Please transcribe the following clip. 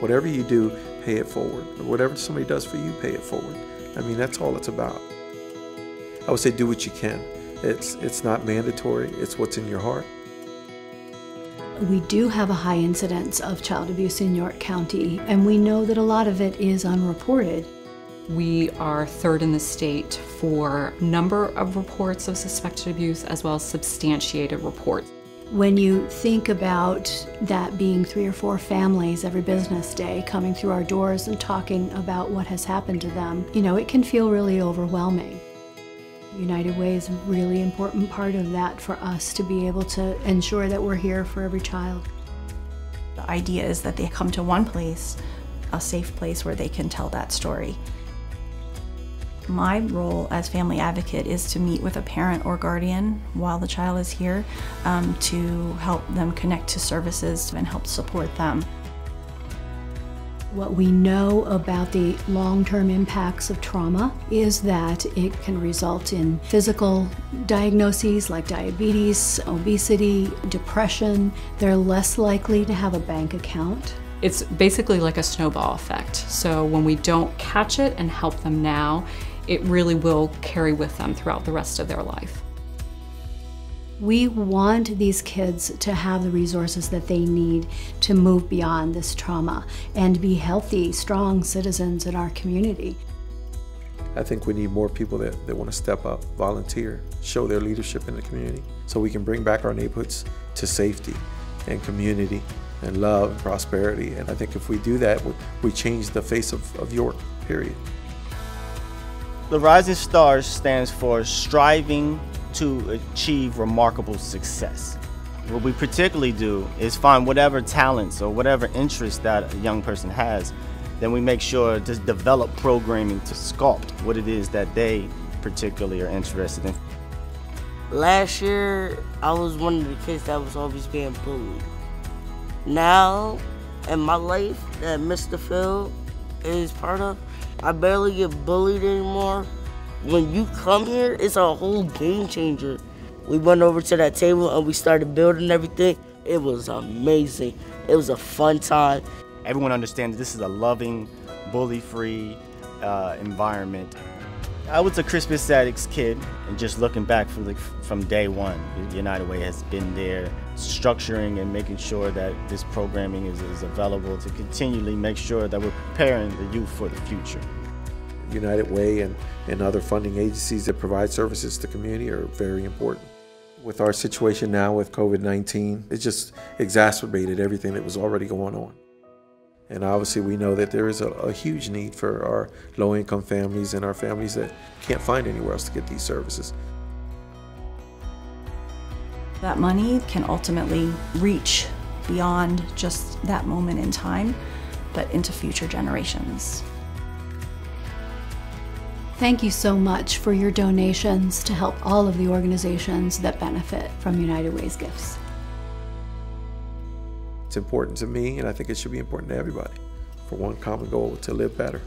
Whatever you do, pay it forward. Or whatever somebody does for you, pay it forward. I mean, that's all it's about. I would say do what you can. It's not mandatory, it's what's in your heart. We do have a high incidence of child abuse in York County, and we know that a lot of it is unreported. We are third in the state for number of reports of suspected abuse as well as substantiated reports. When you think about that being 3 or 4 families every business day coming through our doors and talking about what has happened to them, you know, it can feel really overwhelming. United Way is a really important part of that for us to be able to ensure that we're here for every child. The idea is that they come to one place, a safe place where they can tell that story. My role as family advocate is to meet with a parent or guardian while the child is here to help them connect to services and help support them. What we know about the long-term impacts of trauma is that it can result in physical diagnoses like diabetes, obesity, depression. They're less likely to have a bank account. It's basically like a snowball effect. So when we don't catch it and help them now, it really will carry with them throughout the rest of their life. We want these kids to have the resources that they need to move beyond this trauma and be healthy, strong citizens in our community. I think we need more people that want to step up, volunteer, show their leadership in the community so we can bring back our neighborhoods to safety and community and love and prosperity. And I think if we do that, we change the face of York, period. The Rising Stars stands for striving to achieve remarkable success. What we particularly do is find whatever talents or whatever interests that a young person has, then we make sure to develop programming to sculpt what it is that they particularly are interested in. Last year, I was one of the kids that was always being bullied. Now, in my life that Mr. Phil is part of, I barely get bullied anymore. When you come here, it's a whole game changer. We went over to that table and we started building everything. It was amazing. It was a fun time. Everyone understands this is a loving, bully-free environment. I was a Crispus Attucks kid, and just looking back from day one, United Way has been there structuring and making sure that this programming is available to continually make sure that we're preparing the youth for the future. United Way and other funding agencies that provide services to the community are very important. With our situation now with COVID-19, it just exacerbated everything that was already going on. And obviously we know that there is a huge need for our low-income families and our families that can't find anywhere else to get these services. That money can ultimately reach beyond just that moment in time, but into future generations. Thank you so much for your donations to help all of the organizations that benefit from United Way's gifts. It's important to me, and I think it should be important to everybody, for one common goal: to live better.